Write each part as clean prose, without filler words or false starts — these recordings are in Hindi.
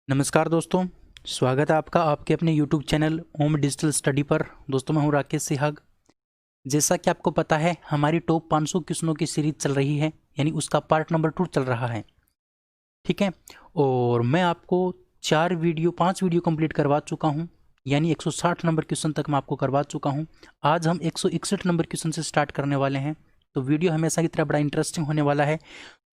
नमस्कार दोस्तों, स्वागत है आपका आपके अपने YouTube चैनल ओम डिजिटल स्टडी पर। दोस्तों मैं हूं राकेश सिहाग। जैसा कि आपको पता है हमारी टॉप 500 क्वेश्चनों की सीरीज चल रही है, यानी उसका पार्ट नंबर 2 चल रहा है। ठीक है, और मैं आपको 5 वीडियो कंप्लीट करवा चुका हूं, यानी 160 नंबर क्वेश्चन तक मैं आपको करवा चुका हूं। आज हम 161 नंबर क्वेश्चन से स्टार्ट करने वाले हैं, तो वीडियो हमेशा की तरह बड़ा इंटरेस्टिंग होने वाला है।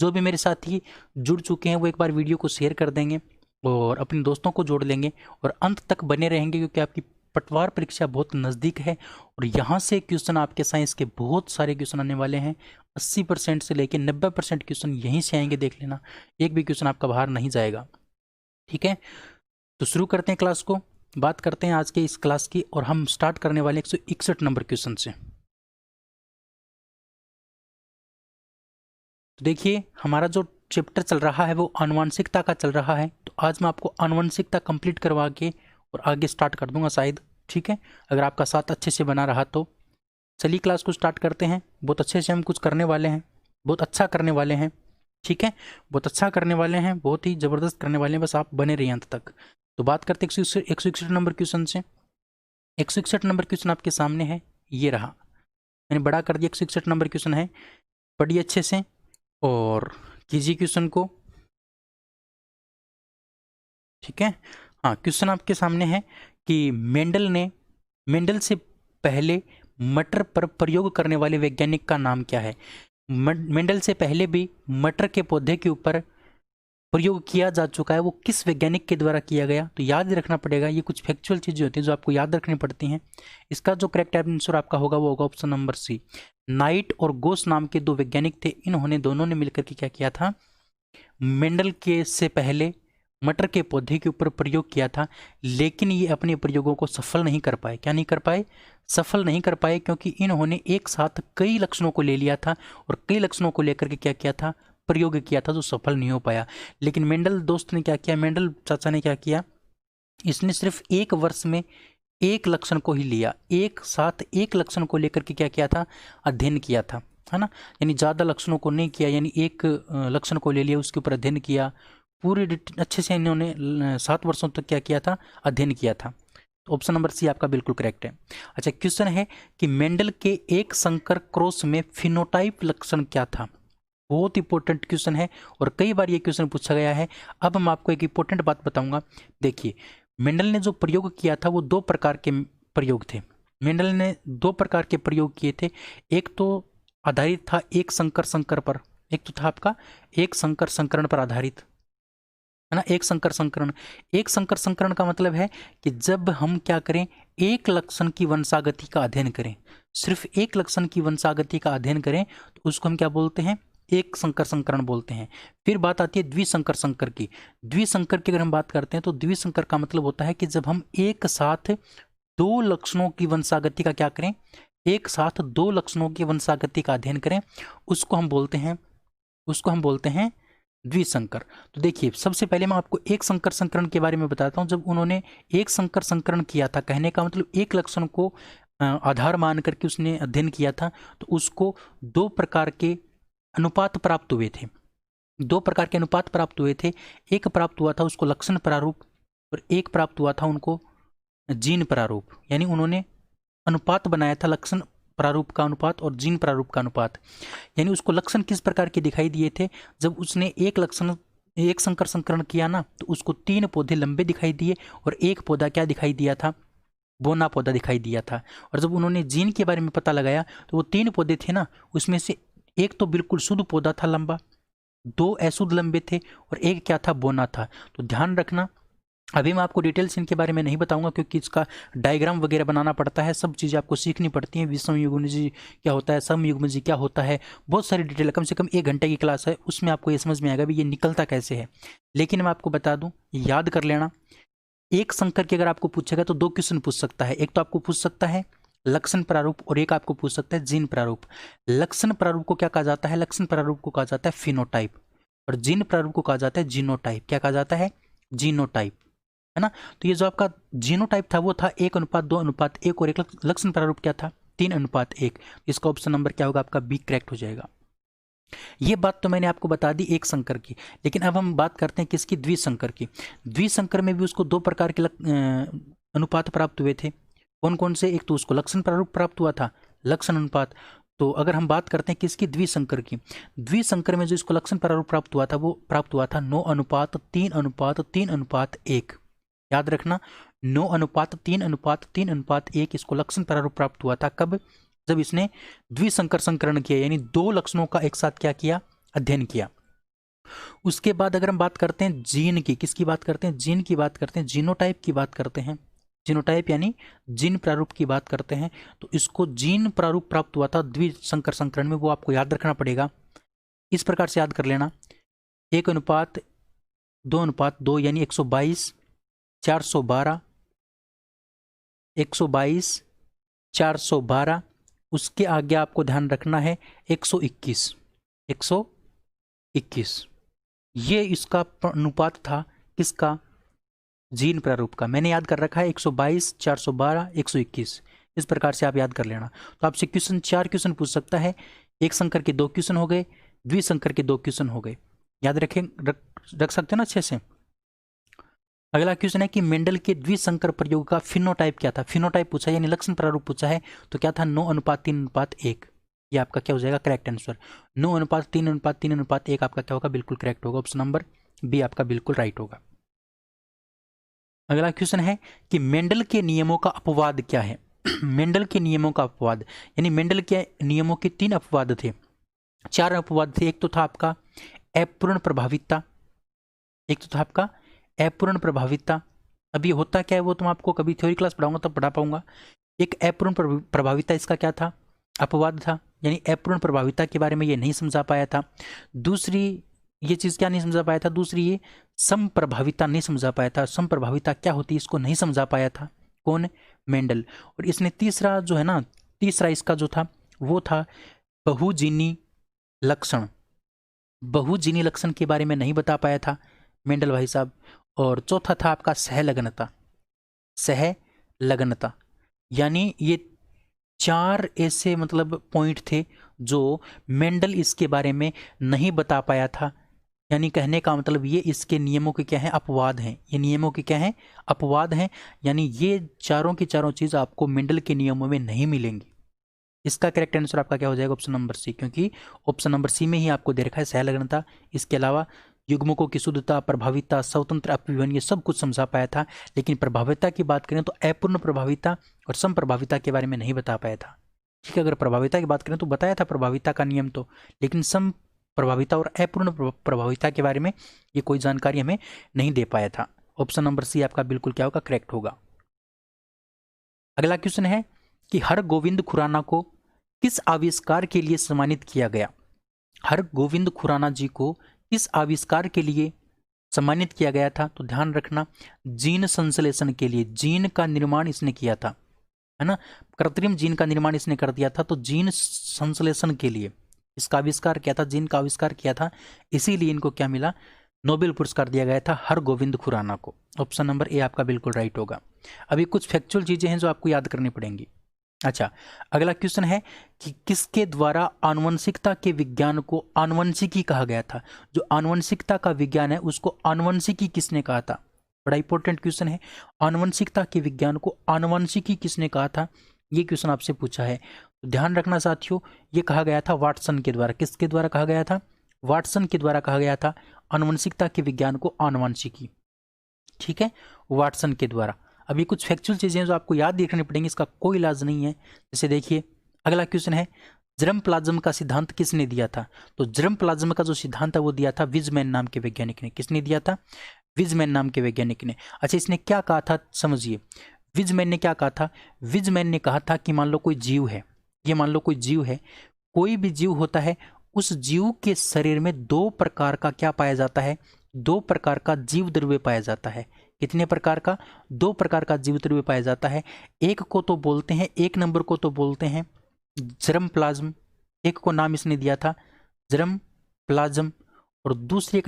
जो भी मेरे साथी जुड़ चुके हैं वो एक बार वीडियो को शेयर कर देंगे और अपने दोस्तों को जोड़ लेंगे और अंत तक बने रहेंगे, क्योंकि आपकी पटवार परीक्षा बहुत नज़दीक है और यहाँ से क्वेश्चन आपके साइंस के बहुत सारे क्वेश्चन आने वाले हैं। 80% से लेकर 90% क्वेश्चन यहीं से आएंगे, देख लेना, एक भी क्वेश्चन आपका बाहर नहीं जाएगा। ठीक है, तो शुरू करते हैं क्लास को। बात करते हैं आज के इस क्लास की और हम स्टार्ट करने वाले 161 नंबर क्वेश्चन से। तो देखिए, हमारा जो चैप्टर चल रहा है वो आनुवंशिकता का चल रहा है, तो आज मैं आपको आनुवंशिकता कंप्लीट करवा के और आगे स्टार्ट कर दूंगा शायद। ठीक है, अगर आपका साथ अच्छे से बना रहा तो चलिए क्लास को स्टार्ट करते हैं। बहुत अच्छे से हम कुछ करने वाले हैं, बहुत अच्छा करने वाले हैं। ठीक है, बहुत अच्छा करने वाले हैं, बहुत ही ज़बरदस्त करने वाले हैं, बस आप बने रहिए अंत तक। तो बात करते हैं 161 नंबर क्वेश्चन से। 161 नंबर क्वेश्चन आपके सामने है, ये रहा, मैंने बड़ा कर दिया। 161 नंबर क्वेश्चन है, पढ़िए अच्छे से और कीजिए क्वेश्चन को। ठीक है, हाँ, क्वेश्चन आपके सामने है कि मेंडल से पहले मटर पर प्रयोग करने वाले वैज्ञानिक का नाम क्या है। मेंडल से पहले भी मटर के पौधे के ऊपर प्रयोग किया जा चुका है, वो किस वैज्ञानिक के द्वारा किया गया, तो याद रखना पड़ेगा। ये कुछ फैक्चुअल चीज़ें होती हैं जो आपको याद रखनी पड़ती हैं। इसका जो करेक्ट आंसर आपका होगा वो होगा ऑप्शन नंबर सी। नाइट और गोस नाम के दो वैज्ञानिक थे, इन्होंने दोनों ने मिलकर के क्या किया था, मेंडल के से पहले मटर के पौधे के ऊपर प्रयोग किया था, लेकिन ये अपने प्रयोगों को सफल नहीं कर पाए। क्या नहीं कर पाए? सफल नहीं कर पाए, क्योंकि इन्होंने एक साथ कई लक्षणों को ले लिया था और कई लक्षणों को लेकर के क्या किया था, प्रयोग किया था, जो सफल नहीं हो पाया। लेकिन मेंडल दोस्त ने क्या किया, मेंडल चाचा ने क्या किया, इसने सिर्फ एक वर्ष में एक लक्षण को ही लिया, एक साथ एक लक्षण को लेकर के क्या किया था, अध्ययन किया था, है ना। यानी ज़्यादा लक्षणों को नहीं किया, यानी एक लक्षण को ले लिया, उसके ऊपर अध्ययन किया, पूरे अच्छे से इन्होंने 7 वर्षों तक क्या किया था, अध्ययन किया था। तो ऑप्शन नंबर सी आपका बिल्कुल करेक्ट है। अच्छा, क्वेश्चन है कि मेंडल के एक संकर क्रॉस में फिनोटाइप लक्षण क्या था। बहुत इंपॉर्टेंट क्वेश्चन है और कई बार ये क्वेश्चन पूछा गया है। अब मैं आपको एक इंपॉर्टेंट बात बताऊंगा। देखिए, मेंडल ने जो प्रयोग किया था वो 2 प्रकार के प्रयोग थे। मेंडल ने 2 प्रकार के प्रयोग किए थे। एक तो आधारित था एक संकर संकर पर, एक तो था आपका एक संकर संकरण पर आधारित, है ना। एक संकर संकरण, एक संकर संकरण का मतलब है कि जब हम क्या करें, एक लक्षण की वंशागति का अध्ययन करें, सिर्फ एक लक्षण की वंशागति का अध्ययन करें, तो उसको हम क्या बोलते हैं, एक संकर संकरण बोलते हैं। फिर बात आती है द्विसंकर संकर की। द्विसंकर की अगर हम बात करते हैं तो द्विसंकर का मतलब होता है कि जब हम एक साथ 2 लक्षणों की वंशागति का क्या करें, एक साथ 2 लक्षणों की वंशागति का अध्ययन करें, उसको हम बोलते हैं द्विसंकर। तो देखिए, सबसे पहले मैं आपको एक संकर संकरण के बारे में बताता हूँ। जब उन्होंने एक संकर संकरण किया था, कहने का मतलब एक लक्षण को आधार मान करके उसने अध्ययन किया था, तो उसको 2 प्रकार के अनुपात प्राप्त हुए थे। 2 प्रकार के अनुपात प्राप्त हुए थे। एक प्राप्त हुआ था उसको लक्षण प्रारूप और एक प्राप्त हुआ था उनको जीन प्रारूप। यानी उन्होंने अनुपात बनाया था, लक्षण प्रारूप का अनुपात और जीन प्रारूप का अनुपात। यानी उसको लक्षण किस प्रकार के दिखाई दिए थे, जब उसने एक संकर संकरण किया ना, तो उसको 3 पौधे लंबे दिखाई दिए और एक पौधा क्या दिखाई दिया था, बोना पौधा दिखाई दिया था। और जब उन्होंने जीन के बारे में पता लगाया तो वो 3 पौधे थे ना, उसमें से एक तो बिल्कुल शुद्ध पौधा था लंबा, 2 अशुद्ध लंबे थे और एक क्या था, बोना था। तो ध्यान रखना, अभी मैं आपको डिटेल्स इनके बारे में नहीं बताऊंगा, क्योंकि इसका डायग्राम वगैरह बनाना पड़ता है, सब चीज़ें आपको सीखनी पड़ती हैं। विषम युग्मजी क्या होता है, सम युग्मजी क्या होता है, बहुत सारी डिटेल, कम से कम 1 घंटे की क्लास है, उसमें आपको ये समझ में आएगा भी ये निकलता कैसे है। लेकिन मैं आपको बता दूं, याद कर लेना, एक संकर के अगर आपको पूछेगा तो 2 क्वेश्चन पूछ सकता है। एक तो आपको पूछ सकता है लक्षण प्रारूप और एक आपको पूछ सकता है जीन प्रारूप। लक्षण प्रारूप को क्या कहा जाता है, लक्षण प्रारूप को कहा जाता है फिनोटाइप, और जीन प्रारूप को कहा जाता है जीनोटाइप। क्या कहा जाता है, जीनोटाइप, है ना। तो ये जो आपका जीनोटाइप था वो था 1:2:1 और एक लक्षण प्रारूप क्या था, 3:1। इसका ऑप्शन नंबर क्या होगा आपका, बी करेक्ट हो जाएगा। ये बात तो मैंने आपको बता दी एक संकर की, लेकिन अब हम बात करते हैं किसकी, द्विसंकर की। द्विसंकर में भी उसको दो प्रकार के अनुपात प्राप्त हुए थे। कौन कौन से? एक तो उसको लक्षण प्रारूप प्राप्त हुआ था, लक्षण अनुपात। तो अगर हम बात करते हैं किसकी, द्विसंकर की, द्विसंकर में जो इसको लक्षण प्रारूप प्राप्त हुआ था वो प्राप्त हुआ था 9:3:3:1। याद रखना, 9:3:3:1 इसको लक्षण प्रारूप प्राप्त हुआ था। कब? जब इसने द्विसंकर संकरण किया, यानी दो लक्षणों का एक साथ क्या किया, अध्ययन किया। उसके बाद अगर हम बात करते हैं जीन की, किसकी बात करते हैं, जीन की बात करते हैं, जीनोटाइप की बात करते हैं, जीनोटाइप यानी जीन प्रारूप की बात करते हैं। तो इसको जीन प्रारूप प्राप्त हुआ था द्विसंकर संकरण में, वो आपको याद रखना पड़ेगा। इस प्रकार से याद कर लेना, 1:2:2 यानी 122:412, 122:412। उसके आगे आपको ध्यान रखना है 121, 121। ये इसका अनुपात था, किसका, जीन प्रारूप का। मैंने याद कर रखा है 122:412, 121। इस प्रकार से आप याद कर लेना। तो आपसे क्वेश्चन 4 क्वेश्चन पूछ सकता है, एक संकर के 2 क्वेश्चन हो गए, द्विसंकर के 2 क्वेश्चन हो गए। याद रख सकते हो ना अच्छे से। अगला क्वेश्चन है कि मेंडल के द्विसंकर प्रयोग का फिनोटाइप क्या था। फिनोटाइप पूछा यानी लक्षण प्रारूप पूछा है, तो क्या था, 9:3:1। ये आपका क्या हो जाएगा, करेक्ट आंसर। 9:3:3:1 आपका क्या होगा, बिल्कुल करेक्ट होगा। ऑप्शन नंबर बी आपका बिल्कुल राइट होगा। अगला क्वेश्चन है कि मेंडल के नियमों का अपवाद क्या है। मेंडल के नियमों का अपवाद, यानी मेंडल के नियमों के 3 अपवाद थे, 4 अपवाद थे। एक तो था आपका अपूर्ण प्रभाविता, एक तो था आपका अपूर्ण प्रभाविता। अब ये होता क्या है वो तुम आपको कभी थ्योरी क्लास पढ़ाऊंगा तब पढ़ा पाऊंगा। एक अपूर्ण प्रभाविता, इसका क्या था, अपवाद था, यानी अपूर्ण प्रभाविता के बारे में ये नहीं समझा पाया था। दूसरी ये चीज़ क्या नहीं समझा पाया था, दूसरी ये समप्रभाविता नहीं समझा पाया था। समप्रभाविता क्या होती है इसको नहीं समझा पाया था, कौन, मेंडल। और इसने तीसरा जो है ना, तीसरा इसका जो था वो था बहुजीनी लक्षण। बहुजीनी लक्षण के बारे में नहीं बता पाया था मेंडल भाई साहब। और चौथा था आपका सहलग्नता, सहलग्नता। यानी ये 4 ऐसे मतलब पॉइंट थे जो मेंडल इसके बारे में नहीं बता पाया था। यानी कहने का मतलब ये इसके नियमों के क्या हैं, अपवाद हैं। ये नियमों के क्या हैं, अपवाद हैं। यानी ये चारों की चारों चीज़ आपको मेंडल के नियमों में नहीं मिलेंगी। इसका करेक्ट आंसर आपका क्या हो जाएगा, ऑप्शन नंबर सी, क्योंकि ऑप्शन नंबर सी में ही आपको दे रखा है सहलग्नता। इसके अलावा युग्मकों की शुद्धता, प्रभाविता, स्वतंत्र अपविभन, ये सब कुछ समझा पाया था। लेकिन प्रभाविता की बात करें तो अपूर्ण प्रभाविता और समप्रभाविता के बारे में नहीं बता पाया था। ठीक है, अगर प्रभाविता की बात करें तो बताया था प्रभाविता का नियम तो, लेकिन सम प्रभाविता और अपूर्ण प्रभाविता के बारे में ये कोई जानकारी हमें नहीं दे पाया था। ऑप्शन नंबर सी आपका बिल्कुल क्या होगा, करेक्ट होगा। अगला क्वेश्चन है कि हरगोविंद खुराना को किस आविष्कार के लिए सम्मानित किया गया। हरगोविंद खुराना जी को किस आविष्कार के लिए सम्मानित किया गया था, तो ध्यान रखना, जीन संश्लेषण के लिए। जीन का निर्माण इसने किया था, है ना, कृत्रिम जीन का निर्माण इसने कर दिया था। तो जीन संश्लेषण के लिए इसका आविष्कार किया था, जीन का आविष्कार किया था, इसीलिए इनको क्या मिला, नोबेल पुरस्कार दिया गया था हरगोविंद खुराना को। ऑप्शन नंबर ए आपका बिल्कुल राइट होगा। अभी कुछ फैक्चुअल चीजें हैं जो आपको याद करनी पड़ेंगी। अच्छा, अगला क्वेश्चन है कि किसके द्वारा आनुवंशिकता के विज्ञान को आनुवंशिकी कहा गया था। जो आनुवंशिकता का विज्ञान है उसको आनुवंशिकी किसने कहा था, बड़ा इंपॉर्टेंट क्वेश्चन है। आनुवंशिकता के विज्ञान को आनुवंशिकी किसने कहा था, ये क्वेश्चन आपसे पूछा है। तो ध्यान रखना साथियों, ये कहा गया था वाटसन के द्वारा। किसके द्वारा कहा गया था, वाटसन के द्वारा कहा गया था आनुवंशिकता के विज्ञान को आनुवंशिकी। ठीक है, वाटसन के द्वारा। अभी कुछ फैक्चुअल चीजें जो आपको याद रखनी पड़ेंगी, इसका कोई इलाज नहीं है। जैसे देखिए, अगला क्वेश्चन है जर्म प्लाज्म का सिद्धांत किसने दिया था। तो जर्म प्लाज्म का जो सिद्धांत है वो दिया था विजमैन नाम के वैज्ञानिक ने। किसने दिया था, विजमैन नाम के वैज्ञानिक ने। अच्छा, इसने क्या कहा था समझिए, विजमैन ने क्या कहा था। विजमैन ने कहा था कि मान लो कोई जीव है, ये मान लो कोई जीव है, कोई भी जीव होता है, उस जीव के शरीर में 2 प्रकार का क्या पाया जाता है, 2 प्रकार का जीव द्रव्य पाया जाता है। कितने प्रकार का, 2 प्रकार का जीव द्रव्य पाया जाता है। एक को तो बोलते हैं, एक नंबर को तो बोलते हैं जर्म प्लाज्म, एक को नाम इसने दिया था जर्म प्लाज्म, और दूसरे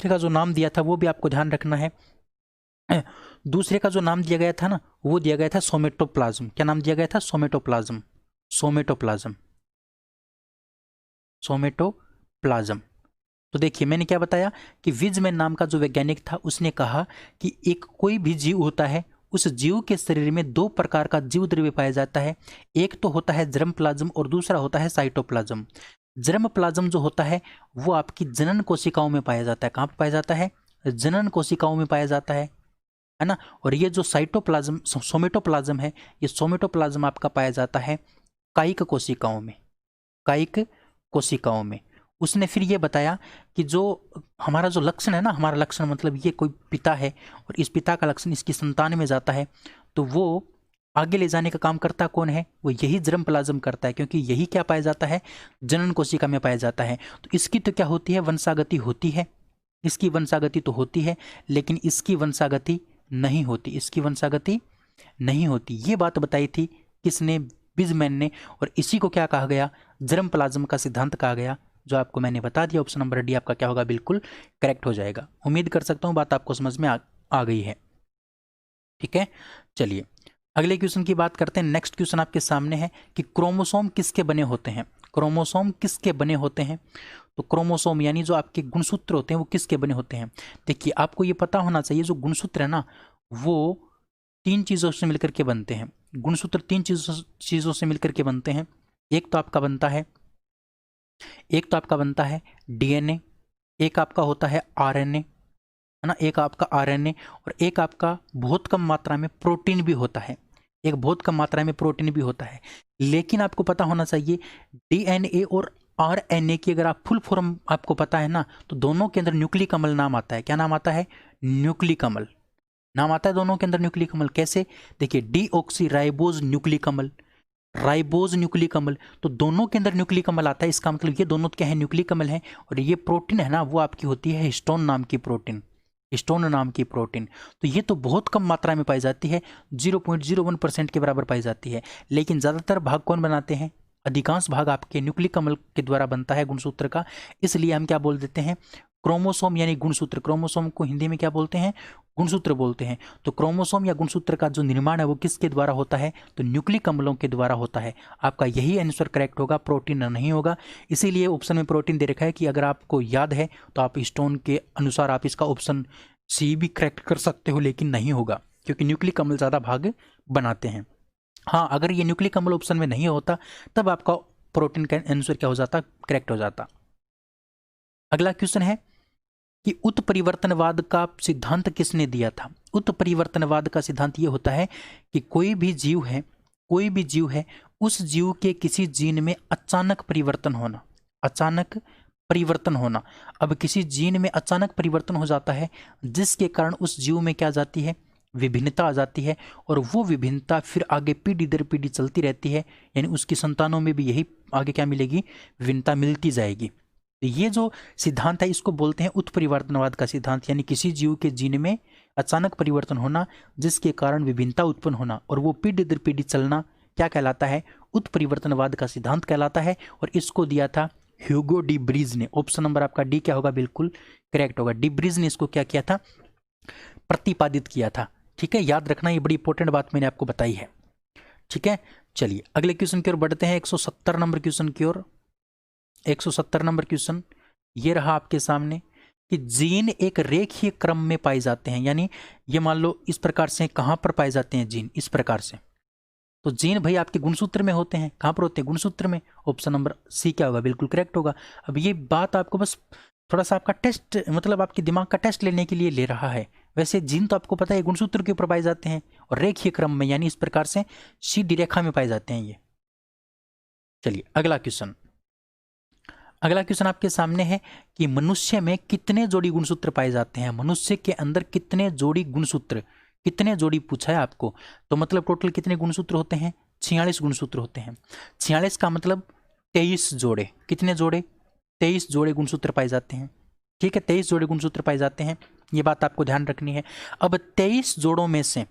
का जो नाम दिया था वो भी आपको ध्यान रखना है। दूसरे का जो नाम दिया गया था ना, वो दिया गया था सोमेटोप्लाज्म। क्या नाम दिया गया था, सोमेटोप्लाज्म, सोमेटोप्लाज्म। सोमेटोप्लाज्म। तो देखिए मैंने क्या बताया कि विज़मैन नाम का जो वैज्ञानिक था उसने कहा कि एक कोई भी जीव होता है, उस जीव के शरीर में दो प्रकार का जीव द्रव्य पाया जाता है। एक तो होता है जर्म प्लाज्म और दूसरा होता है साइटोप्लाज्म। जर्म प्लाज्म जो होता है वो आपकी जनन कोशिकाओं में पाया जाता है। कहाँ पर पाया जाता है? जनन कोशिकाओं में पाया जाता है ना। और ये जो साइटोप्लाज्म सोमेटोप्लाज्म है, ये सोमेटोप्लाज्म आपका पाया जाता है कायिक कोशिकाओं में, कायिक कोशिकाओं में। उसने फिर ये बताया कि जो हमारा जो लक्षण है ना, हमारा लक्षण मतलब ये कोई पिता है और इस पिता का लक्षण इसकी संतान में जाता है, तो वो आगे ले जाने का काम करता कौन है? वो यही जर्म प्लाज्म करता है, क्योंकि यही क्या पाया जाता है? जनन कोशिका में पाया जाता है। तो इसकी तो क्या होती है? वंशागति होती है, इसकी वंशागति तो होती है, लेकिन इसकी वंशागति नहीं होती, इसकी वंशागति नहीं होती। ये बात बताई थी किसने? विज़मैन ने। और इसी को क्या कहा गया? जर्म प्लाज्म का सिद्धांत कहा गया, जो आपको मैंने बता दिया। ऑप्शन नंबर डी आपका क्या होगा? बिल्कुल करेक्ट हो जाएगा। उम्मीद कर सकता हूँ बात आपको समझ में आ गई है। ठीक है, चलिए अगले क्वेश्चन की बात करते हैं। नेक्स्ट क्वेश्चन आपके सामने है कि क्रोमोसोम किसके बने होते हैं? क्रोमोसोम किसके बने होते हैं? तो क्रोमोसोम यानी जो आपके गुणसूत्र होते हैं वो किसके बने होते हैं? देखिए आपको ये पता होना चाहिए, जो गुणसूत्र है ना वो तीन चीज़ों से मिलकर के बनते हैं। गुणसूत्र तीन चीज़ों से मिलकर के बनते हैं। एक तो आपका बनता है डीएनए, एक आपका होता है आरएनए, है ना, एक आपका आरएनए, और एक आपका बहुत कम मात्रा में प्रोटीन भी होता है, एक बहुत कम मात्रा में प्रोटीन भी होता है। लेकिन आपको पता होना चाहिए डीएनए और आरएनए की अगर आप फुल फॉर्म आपको पता है ना, तो दोनों के अंदर न्यूक्लिक अम्ल नाम आता है। क्या नाम आता है? न्यूक्लिक अम्ल नाम आता है दोनों के अंदर न्यूक्लिक अम्ल। कैसे? देखिए डीऑक्सी राइबोज न्यूक्लिक अम्ल, राइबोज न्यूक्लिक अम्ल, तो दोनों के अंदर न्यूक्लिक अम्ल आता है। इसका मतलब ये दोनों क्या है? न्यूक्लिक अम्ल है। और ये प्रोटीन है ना वो आपकी होती है हिस्टोन नाम की प्रोटीन, हिस्टोन नाम की प्रोटीन। तो ये तो बहुत कम मात्रा में पाई जाती है, 0.01% के बराबर पाई जाती है। लेकिन ज़्यादातर भाग कौन बनाते हैं? अधिकांश भाग आपके न्यूक्लिक अम्ल के द्वारा बनता है गुणसूत्र का। इसलिए हम क्या बोल देते हैं? क्रोमोसोम यानी गुणसूत्र। क्रोमोसोम को हिंदी में क्या बोलते हैं? गुणसूत्र बोलते हैं। तो क्रोमोसोम या गुणसूत्र का जो निर्माण है वो किसके द्वारा होता है? तो न्यूक्लिक अम्लों के द्वारा होता है। आपका यही आंसर करेक्ट होगा, प्रोटीन नहीं होगा। इसीलिए ऑप्शन में प्रोटीन दे रखा है कि अगर आपको याद है तो आप स्टोन के अनुसार आप इसका ऑप्शन सी भी करेक्ट कर सकते हो, लेकिन नहीं होगा क्योंकि न्यूक्लिक अम्ल ज़्यादा भाग बनाते हैं। हाँ, अगर ये न्यूक्लिक अम्ल ऑप्शन में नहीं होता तब आपका प्रोटीन का आंसर क्या हो जाता? करेक्ट हो जाता। अगला क्वेश्चन है कि उत्परिवर्तनवाद का सिद्धांत किसने दिया था? उत्परिवर्तनवाद का सिद्धांत ये होता है कि कोई भी जीव है उस जीव के किसी जीन में अचानक परिवर्तन होना, अचानक परिवर्तन होना। अब किसी जीन में अचानक परिवर्तन हो जाता है जिसके कारण उस जीव में क्या आ जाती है? विभिन्नता आ जाती है, और वो विभिन्नता फिर आगे पीढ़ी दर पीढ़ी चलती रहती है, यानी उसकी संतानों में भी यही आगे क्या मिलेगी? विभिन्नता मिलती जाएगी। तो ये जो सिद्धांत है इसको बोलते हैं उत्परिवर्तनवाद का सिद्धांत, यानी किसी जीव के जीन में अचानक परिवर्तन होना जिसके कारण विभिन्नता उत्पन्न होना और वो पीढ़ी दर पीढ़ी चलना क्या कहलाता है? उत्परिवर्तनवाद का सिद्धांत कहलाता है। और इसको दिया था ह्यूगो डी ब्रीज ने। ऑप्शन नंबर आपका डी क्या होगा? बिल्कुल करेक्ट होगा। डी ब्रीज ने इसको क्या किया था? प्रतिपादित किया था। ठीक है, याद रखना, ये बड़ी इंपॉर्टेंट बात मैंने आपको बताई है। ठीक है, चलिए अगले क्वेश्चन की ओर बढ़ते हैं। 170 नंबर क्वेश्चन की ओर। 170 नंबर क्वेश्चन ये रहा आपके सामने कि जीन एक रेखीय क्रम में पाए जाते हैं, यानी ये मान लो इस प्रकार से कहाँ पर पाए जाते हैं जीन? इस प्रकार से। तो जीन भाई आपके गुणसूत्र में होते हैं। कहाँ पर होते हैं? गुणसूत्र में। ऑप्शन नंबर सी क्या होगा? बिल्कुल करेक्ट होगा। अब ये बात आपको बस थोड़ा सा आपका टेस्ट, मतलब आपके दिमाग का टेस्ट लेने के लिए ले रहा है। वैसे जीन तो आपको पता है गुणसूत्र के ऊपर पाए जाते हैं और रेखीय क्रम में, यानी इस प्रकार से सीधी रेखा में पाए जाते हैं ये। चलिए अगला क्वेश्चन आपके सामने है कि मनुष्य में कितने जोड़ी गुणसूत्र पाए जाते हैं? मनुष्य के अंदर कितने जोड़ी गुणसूत्र, कितने जोड़ी पूछा है आपको, तो मतलब टोटल कितने गुणसूत्र होते हैं? 46 गुणसूत्र होते हैं। 46 का मतलब 23 जोड़े। कितने जोड़े? 23 जोड़े गुणसूत्र पाए जाते हैं। ठीक है, 23 जोड़े गुणसूत्र पाए जाते हैं, ये बात आपको ध्यान रखनी है। अब 23 जोड़ों में से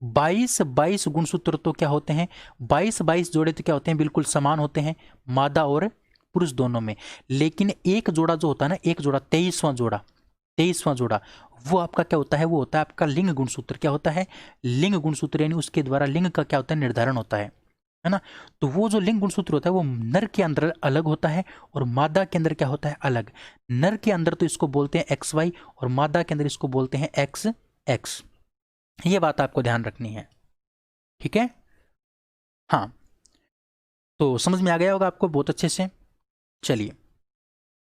22 गुणसूत्र तो क्या होते हैं? 22 जोड़े तो क्या होते हैं? बिल्कुल समान होते हैं, मादा और पुरुष दोनों में। लेकिन एक जोड़ा जो होता है ना, एक जोड़ा 23वां जोड़ा वो आपका क्या होता है? वो होता है आपका लिंग गुणसूत्र। क्या होता है? लिंग गुणसूत्र, यानी उसके द्वारा लिंग का क्या होता है? निर्धारण होता है। है ना। तो वो जो लिंग गुणसूत्र होता है वो नर के अंदर अलग होता है और मादा के अंदर क्या होता है, अलग। नर के अंदर तो इसको बोलते हैं XY और मादा के अंदर इसको बोलते हैं XX। ये बात आपको ध्यान रखनी है, ठीक है। हाँ, तो समझ में आ गया होगा आपको बहुत अच्छे से। चलिए,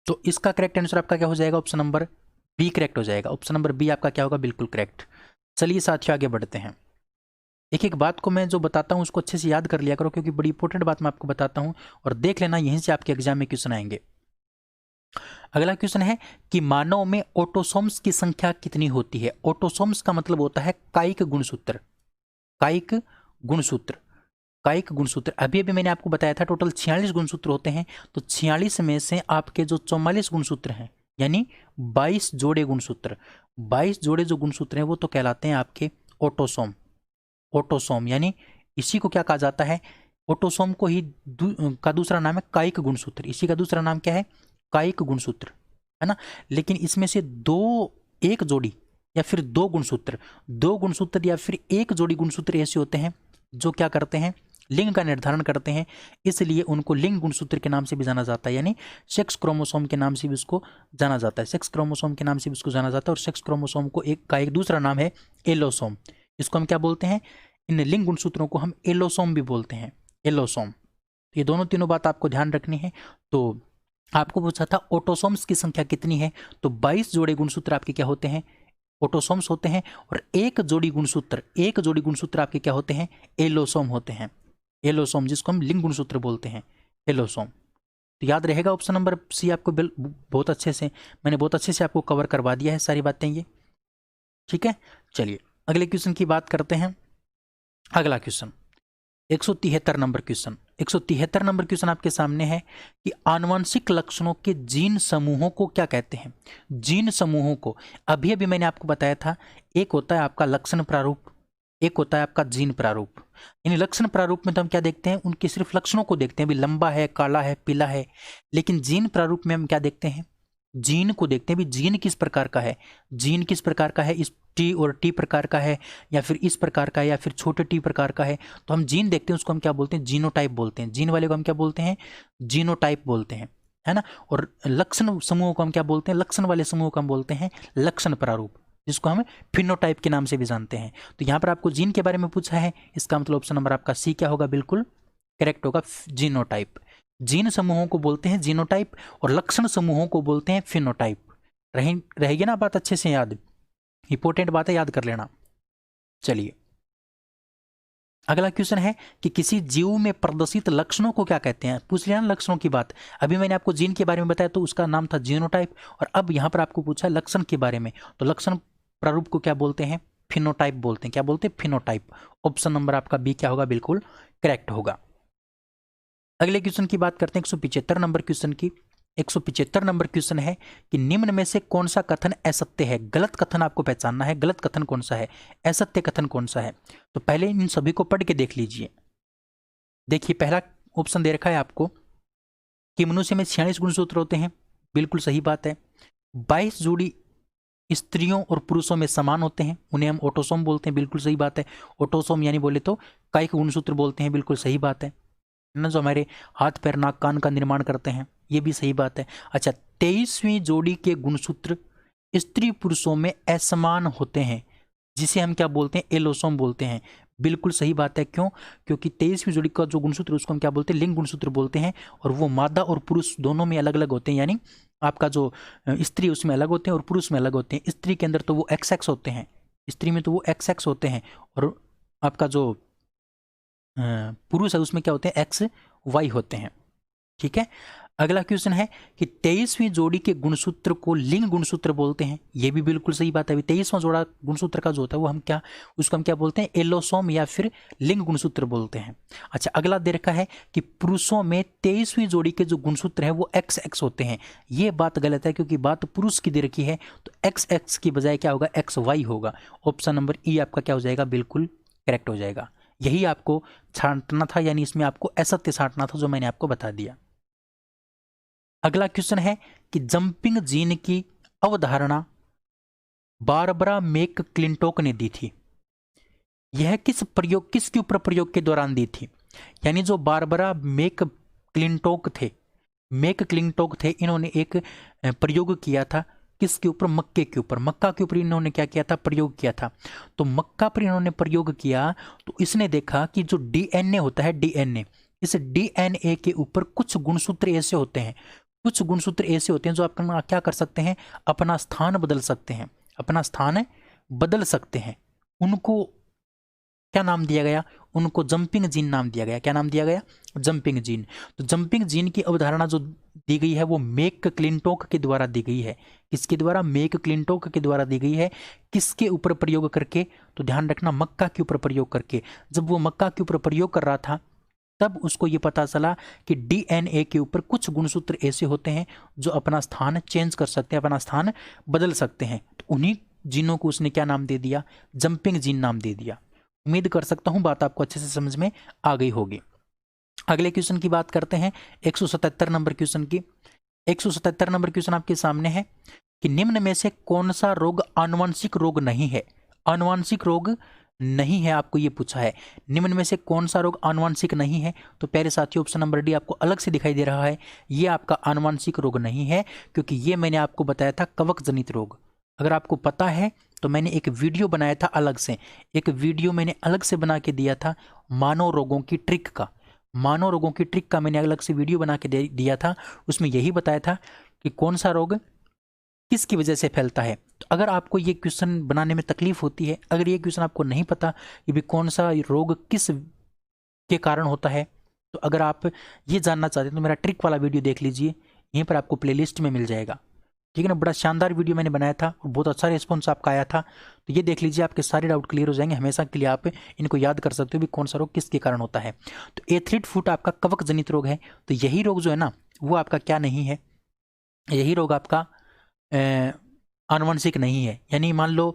तो इसका करेक्ट आंसर आपका क्या हो जाएगा, ऑप्शन नंबर बी करेक्ट हो जाएगा। ऑप्शन नंबर बी आपका क्या होगा, बिल्कुल करेक्ट। चलिए साथियों आगे बढ़ते हैं। एक एक बात को मैं जो बताता हूँ उसको अच्छे से याद कर लिया करो, क्योंकि बड़ी इंपॉर्टेंट बात मैं आपको बताता हूँ और देख लेना यहीं से आपके एग्जाम में क्वेश्चन आएंगे। अगला क्वेश्चन है कि मानव में ऑटोसोम्स की संख्या कितनी होती है। ऑटोसोम्स का मतलब होता है कायिक गुणसूत्र। कायिक गुणसूत्र, कायिक गुणसूत्र। अभी अभी मैंने आपको बताया था टोटल 46 गुणसूत्र होते हैं, तो 46 में से आपके जो 44 गुणसूत्र हैं, यानी 22 जोड़े गुणसूत्र, 22 जोड़े जो गुणसूत्र हैं वो तो कहलाते हैं आपके ऑटोसोम। ऑटोसोम यानी इसी को क्या कहा जाता है, ऑटोसोम को ही का दूसरा नाम है कायिक गुणसूत्र। इसी का दूसरा नाम क्या है, कायिक गुणसूत्र, है ना। लेकिन इसमें से एक जोड़ी या फिर दो गुणसूत्र या फिर एक जोड़ी गुणसूत्र ऐसे होते हैं जो क्या करते हैं, लिंग का निर्धारण करते हैं, इसलिए उनको लिंग गुणसूत्र के नाम से भी जाना जाता है, यानी सेक्स क्रोमोसोम के नाम से भी उसको जाना जाता है। सेक्स क्रोमोसोम के नाम से भी उसको जाना जाता है। और सेक्स क्रोमोसोम को का एक दूसरा नाम है एलोसोम। इसको हम क्या बोलते हैं, इन लिंग गुणसूत्रों को हम एलोसोम भी बोलते हैं, एलोसोम। ये दोनों तीनों बात आपको ध्यान रखनी है। तो आपको पूछा था ऑटोसोम्स की संख्या कितनी है, तो 22 जोड़े गुणसूत्र आपके क्या होते हैं, ऑटोसोम्स होते हैं। और एक जोड़ी गुणसूत्र आपके क्या होते हैं, एलोसोम होते हैं। एलोसोम, जिसको हम लिंग गुणसूत्र बोलते हैं, एलोसोम। तो याद रहेगा ऑप्शन नंबर सी आपको बहुत अच्छे से, मैंने बहुत अच्छे से आपको कवर करवा दिया है सारी बातें ये, ठीक है। चलिए अगले क्वेश्चन की बात करते हैं। अगला question 173 number question. 173 number question आपके सामने है कि आनुवंशिक लक्षणों के जीन समूहों को क्या कहते हैं। जीन समूहों को अभी अभी मैंने आपको बताया था, एक होता है आपका लक्षण प्रारूप, एक होता है आपका जीन प्रारूप। यानी लक्षण प्रारूप में तो हम क्या देखते हैं, उनके सिर्फ लक्षणों को देखते हैं, भी लंबा है, काला है, पीला है। लेकिन जीन प्रारूप में हम क्या देखते हैं, जीन को देखते हैं, भी जीन किस प्रकार का है, जीन किस प्रकार का है, इस टी और टी प्रकार का है या फिर इस प्रकार का है या फिर छोटे टी प्रकार का है। तो हम जीन देखते हैं, उसको हम क्या बोलते हैं, जीनोटाइप बोलते हैं। जीन वाले को हम क्या बोलते हैं, जीनोटाइप बोलते हैं, है ना। और लक्षण समूह को हम क्या बोलते हैं, लक्षण वाले समूह को हम बोलते हैं लक्षण प्रारूप, जिसको हम फिनोटाइप के नाम से भी जानते हैं। तो यहाँ पर आपको जीन के बारे में पूछा है, इसका मतलब ऑप्शन नंबर आपका सी क्या होगा, बिल्कुल करेक्ट होगा, जीनोटाइप। जीन समूहों को बोलते हैं जीनोटाइप और लक्षण समूहों को बोलते हैं फिनोटाइप। रहेगी ना बात अच्छे से याद, इंपॉर्टेंट बात है, याद कर लेना। चलिए अगला क्वेश्चन है कि किसी जीव में प्रदर्शित लक्षणों को क्या कहते हैं। पूछ लिया ना लक्षणों की बात, अभी मैंने आपको जीन के बारे में बताया तो उसका नाम था जीनोटाइप, और अब यहां पर आपको पूछा है लक्षण के बारे में, तो लक्षण प्रारूप को क्या बोलते हैं, फिनोटाइप बोलते हैं। क्या बोलते हैं, फिनोटाइप। ऑप्शन नंबर आपका बी क्या होगा, बिल्कुल करेक्ट होगा। अगले क्वेश्चन की बात करते हैं 175 नंबर क्वेश्चन की। 175 नंबर क्वेश्चन है कि निम्न में से कौन सा कथन असत्य है। गलत कथन आपको पहचानना है, गलत कथन कौन सा है, असत्य कथन कौन सा है। तो पहले इन सभी को पढ़ के देख लीजिए। देखिए पहला ऑप्शन दे रखा है आपको कि मनुष्य में 46 गुणसूत्र होते हैं, बिल्कुल सही बात है। 22 जोड़ी स्त्रियों और पुरुषों में समान होते हैं, उन्हें हम ऑटोसोम बोलते हैं, बिल्कुल सही बात है। ऑटोसोम यानी बोले तो कायिक गुणसूत्र बोलते हैं, बिल्कुल सही बात है ना, जो हमारे हाथ पैर नाक कान का निर्माण करते हैं, ये भी सही बात है। अच्छा, 23वीं जोड़ी के गुणसूत्र स्त्री पुरुषों में असमान होते हैं, जिसे हम क्या बोलते हैं, एलोसोम बोलते हैं, बिल्कुल सही बात है। क्यों, क्योंकि 23वीं जोड़ी का जो गुणसूत्र उसको हम क्या बोलते हैं, लिंग गुणसूत्र बोलते हैं, और वो मादा और पुरुष दोनों में अलग अलग होते हैं। यानी आपका जो स्त्री उसमें अलग होते हैं और पुरुष में अलग होते हैं। स्त्री के अंदर तो वो XX होते हैं, स्त्री में तो वो XX होते हैं, और आपका जो पुरुष है उसमें क्या होते हैं, XY होते हैं, ठीक है। अगला क्वेश्चन है कि 23वीं जोड़ी के गुणसूत्र को लिंग गुणसूत्र बोलते हैं, ये भी बिल्कुल सही बात है। 23वां जोड़ा गुणसूत्र का जो होता है वो उसको हम क्या बोलते हैं, एलोसोम या फिर लिंग गुणसूत्र बोलते हैं। अच्छा, अगला दे रखा है कि पुरुषों में 23वीं जोड़ी के जो गुणसूत्र हैं वो XX होते हैं, ये बात गलत है, क्योंकि बात पुरुष की दे रखी है, तो XX की बजाय क्या होगा, XY होगा। ऑप्शन नंबर ई आपका क्या हो जाएगा, बिल्कुल करेक्ट हो जाएगा। यही आपको छांटना था, यानी इसमें आपको असत्य छांटना था, जो मैंने आपको बता दिया। अगला क्वेश्चन है कि जंपिंग जीन की अवधारणा बारबरा मैक क्लिंटोक ने दी थी। यह किसके ऊपर प्रयोग के दौरान दी थी। यानी जो बारबरा मैकक्लिंटोक थे, इन्होंने एक प्रयोग किया था किसके ऊपर? मक्के के ऊपर। मक्का के ऊपर इन्होंने क्या किया था? प्रयोग किया था। तो मक्का पर इन्होंने प्रयोग किया तो इसने देखा कि जो डीएनए होता है, डीएनए, इस डीएनए के ऊपर कुछ गुणसूत्र ऐसे होते हैं, जो आप क्या कर सकते हैं? अपना स्थान बदल सकते हैं, उनको क्या नाम दिया गया? उनको जंपिंग जीन नाम दिया गया। क्या नाम दिया गया? Jumping gene. तो जंपिंग जीन की अवधारणा जो दी गई है वो मैकक्लिंटोक के द्वारा दी गई है। किसके द्वारा? मैकक्लिंटोक के द्वारा दी गई है। किसके ऊपर प्रयोग करके? तो ध्यान रखना, मक्का के ऊपर प्रयोग करके। जब वो मक्का के ऊपर प्रयोग कर रहा था तब उसको ये पता चला कि डीएनए के ऊपर कुछ गुणसूत्र ऐसे होते हैं जो अपना स्थान चेंज कर सकते हैं, अपना स्थान बदल सकते हैं। तो उन्हीं जीनों को उसने क्या नाम दे दिया? जंपिंग जीन नाम दे दिया। उम्मीद कर सकता हूं बात आपको अच्छे से समझ में आ गई होगी। अगले क्वेश्चन की बात करते हैं, 177 नंबर क्वेश्चन की। 177 नंबर क्वेश्चन आपके सामने है कि निम्न में से कौन सा रोग आनुवंशिक रोग नहीं है? आनुवंशिक रोग नहीं है, आपको ये पूछा है। निम्न में से कौन सा रोग आनुवंशिक नहीं है? तो प्यारे साथियों, ऑप्शन नंबर डी आपको अलग से दिखाई दे रहा है। ये आपका आनुवंशिक रोग नहीं है, क्योंकि ये मैंने आपको बताया था कवक जनित रोग। अगर आपको पता है तो मैंने एक वीडियो बनाया था अलग से, बना के दिया था मानव रोगों की ट्रिक का। मैंने अलग से वीडियो बना के दिया था। उसमें यही बताया था कि कौन सा रोग किसकी वजह से फैलता है। तो अगर आपको ये क्वेश्चन बनाने में तकलीफ होती है, अगर ये क्वेश्चन आपको नहीं पता कि भी कौन सा रोग किस के कारण होता है, तो अगर आप ये जानना चाहते हैं तो मेरा ट्रिक वाला वीडियो देख लीजिए, यहीं पर आपको प्लेलिस्ट में मिल जाएगा। ठीक है ना? बड़ा शानदार वीडियो मैंने बनाया था और बहुत अच्छा रिस्पॉन्स आपका आया था। तो ये देख लीजिए, आपके सारे डाउट क्लियर हो जाएंगे। हमेशा के लिए आप इनको याद कर सकते हो भी कौन सा रोग किसके कारण होता है। तो एथलीट फुट आपका कवक जनित रोग है। तो यही रोग जो है ना वो आपका क्या नहीं है? यही रोग आपका आनुवंशिक नहीं है। यानी मान लो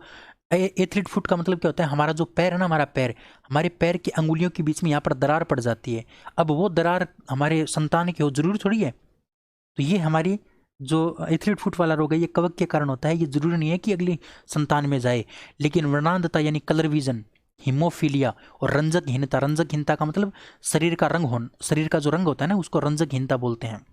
एथलीट फुट का मतलब क्या होता है? हमारा जो पैर है ना, हमारे पैर की अंगुलियों के बीच में यहाँ पर दरार पड़ जाती है। अब वो दरार हमारे संतान की हो, जरूरी थोड़ी है। तो ये हमारी जो एथलीट फुट वाला रोग है ये कवक के कारण होता है। ये जरूरी नहीं है कि अगली संतान में जाए। लेकिन वर्णांधता यानी कलर विजन, हीमोफीलिया और रंजकहीनता का मतलब शरीर का जो रंग होता है ना उसको रंजकहीनता बोलते हैं।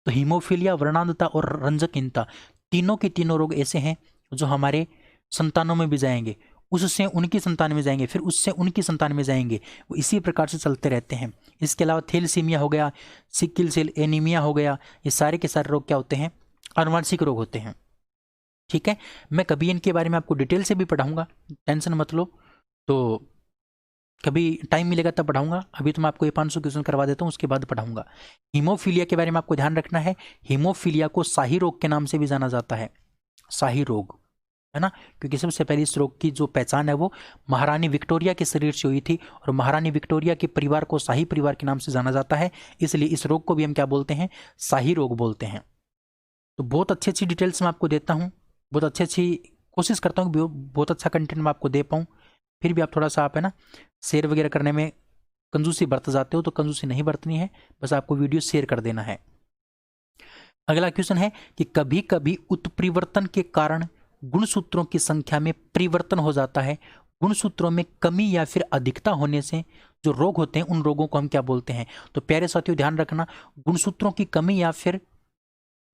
तो हीमोफीलिया, वर्णांधता और रंजकहीनता तीनों के तीनों रोग ऐसे हैं जो हमारे संतानों में भी जाएंगे, उससे उनकी संतान में जाएंगे, फिर उससे उनकी संतान में जाएंगे। वो इसी प्रकार से चलते रहते हैं। इसके अलावा थैलेसीमिया हो गया, सिकल सेल एनीमिया हो गया, ये सारे के सारे रोग क्या होते हैं? आनुवंशिक रोग होते हैं। ठीक है, मैं कभी इनके बारे में आपको डिटेल से भी पढ़ाऊंगा, टेंशन मत लो। तो कभी टाइम मिलेगा तब पढ़ाऊंगा। अभी तो मैं आपको ये 500 क्वेश्चन करवा देता हूँ, उसके बाद पढ़ाऊंगा। हीमोफीलिया के बारे में आपको ध्यान रखना है। हीमोफीलिया को शाही रोग के नाम से भी जाना जाता है, शाही रोग, है ना? क्योंकि सबसे पहले इस रोग की जो पहचान है वो महारानी विक्टोरिया के शरीर से हुई थी, और महारानी विक्टोरिया के परिवार को शाही परिवार के नाम से जाना जाता है। इसलिए इस रोग को भी हम क्या बोलते हैं? शाही रोग बोलते हैं। तो बहुत अच्छी अच्छी डिटेल्स मैं आपको देता हूँ, बहुत अच्छी कोशिश करता हूँ कि बहुत अच्छा कंटेंट मैं आपको दे पाऊँ। फिर भी आप थोड़ा सा आप है ना शेयर वगैरह करने में कंजूसी बरत जाते हो, तो कंजूसी नहीं बरतनी है, बस आपको वीडियो शेयर कर देना है। अगला क्वेश्चन है कि कभी कभी उत्परिवर्तन के कारण गुणसूत्रों की संख्या में परिवर्तन हो जाता है। गुणसूत्रों में कमी या फिर अधिकता होने से जो रोग होते हैं उन रोगों को हम क्या बोलते हैं? तो प्यारे साथियों ध्यान रखना, गुणसूत्रों की कमी या फिर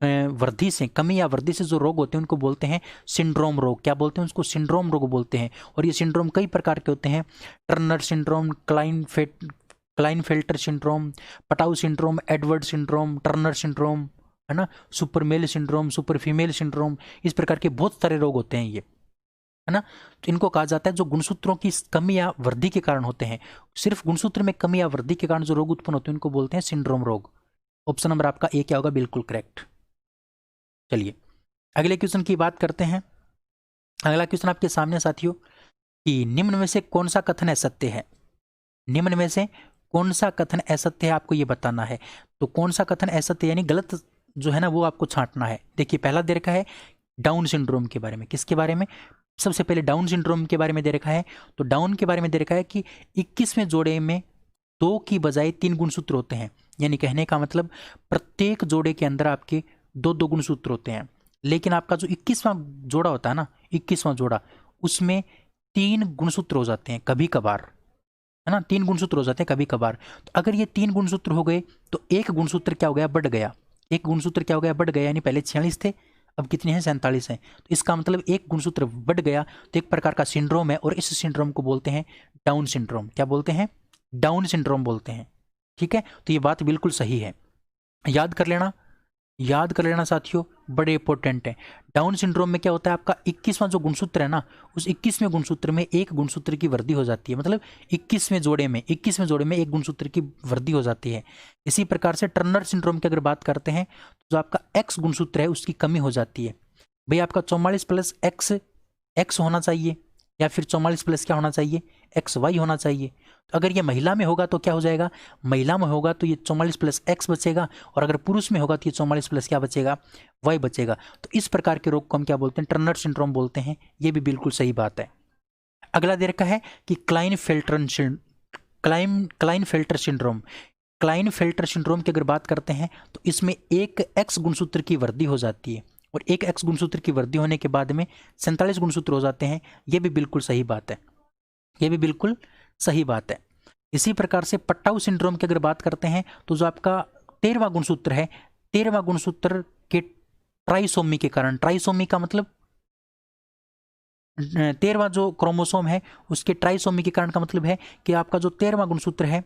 वृद्धि से जो रोग होते हैं उनको बोलते हैं सिंड्रोम रोग। क्या बोलते हैं उसको? सिंड्रोम रोग बोलते हैं। और ये सिंड्रोम कई प्रकार के होते हैं, Turner syndrome, Klinefelter syndrome, Patau syndrome, Edward syndrome, Turner syndrome, है ना, super male syndrome, super female syndrome, इस प्रकार के बहुत सारे रोग होते हैं ये, है ना। तो इनको कहा जाता है जो गुणसूत्रों की कमी या वृद्धि के कारण होते हैं, सिर्फ गुणसूत्र में कमी या वृद्धि के कारण जो रोग उत्पन्न होते हैं उनको बोलते हैं सिंड्रोम रोग। ऑप्शन नंबर आपका ए क्या होगा? बिल्कुल करेक्ट। चलिए अगले क्वेश्चन की बात करते हैं। अगला क्वेश्चन आपके सामने साथियों कि निम्न में से कौन सा कथन असत्य है? निम्न में से कौन सा कथन असत्य है आपको ये बताना है। तो कौन सा कथन असत्य यानी गलत जो है ना वो आपको छांटना है। देखिए पहला दे रखा है डाउन सिंड्रोम के बारे में। किसके बारे में? सबसे पहले डाउन सिंड्रोम के बारे में दे रखा है। तो डाउन के बारे में दे रखा है कि 21वें जोड़े में 2 की बजाय 3 गुणसूत्र होते हैं। यानी कहने का मतलब प्रत्येक जोड़े के अंदर आपके 2-2 गुणसूत्र होते हैं, लेकिन आपका जो 21वां जोड़ा होता है ना, 21वां जोड़ा, उसमें 3 गुणसूत्र हो जाते हैं कभी कभार। है ना, 3 गुणसूत्र हो जाते हैं कभी कभार। तो अगर ये 3 गुणसूत्र हो गए तो एक गुणसूत्र क्या हो गया, बढ़ गया। एक गुणसूत्र क्या हो गया, बढ़ गया, यानी पहले 46 थे, अब कितने हैं, 47 हैं। तो इसका मतलब एक गुणसूत्र बढ़ गया, तो एक प्रकार का सिंड्रोम है, और इस सिंड्रोम को बोलते हैं डाउन सिंड्रोम। क्या बोलते हैं, डाउन सिंड्रोम बोलते हैं। ठीक है, तो ये बात बिल्कुल सही है, याद कर लेना, याद कर लेना साथियों, बड़े इंपॉर्टेंट है। डाउन सिंड्रोम में क्या होता है, आपका 21वां जो गुणसूत्र है ना, उस 21वें गुणसूत्र में एक गुणसूत्र की वृद्धि हो जाती है, मतलब 21वें जोड़े में एक गुणसूत्र की वृद्धि हो जाती है। इसी प्रकार से टर्नर सिंड्रोम की अगर बात करते हैं तो जो आपका एक्स गुणसूत्र है उसकी कमी हो जाती है। भाई आपका 44 प्लस एक्स होना चाहिए, या फिर 44 प्लस क्या होना चाहिए, एक्स वाई होना चाहिए। तो अगर ये महिला में होगा तो क्या हो जाएगा, महिला में होगा तो ये 44 प्लस एक्स बचेगा, और अगर पुरुष में होगा तो ये 44 प्लस क्या बचेगा, वाई बचेगा। तो इस प्रकार के रोग को हम क्या बोलते हैं, टर्नर सिंड्रोम बोलते हैं। ये भी बिल्कुल सही बात है। अगला दे रखा है कि क्लाइनफेल्टर सिंड्रोम। क्लाइनफेल्टर सिंड्रोम की अगर बात करते हैं तो इसमें एक एक्स गुणसूत्र की वृद्धि हो जाती है, और एक एक्स गुणसूत्र की वृद्धि होने के बाद में 47 गुणसूत्र हो जाते हैं। ये भी बिल्कुल सही बात है, ये भी बिल्कुल सही बात है। इसी प्रकार से पट्टाउ सिंड्रोम की अगर बात करते हैं तो जो आपका 13वां गुणसूत्र है, 13वां गुणसूत्र के ट्राइसोमी के कारण, ट्राइसोमी का मतलब 13वां जो क्रोमोसोम है उसके ट्राइसोमी के कारण का मतलब है कि आपका जो 13वां गुणसूत्र है,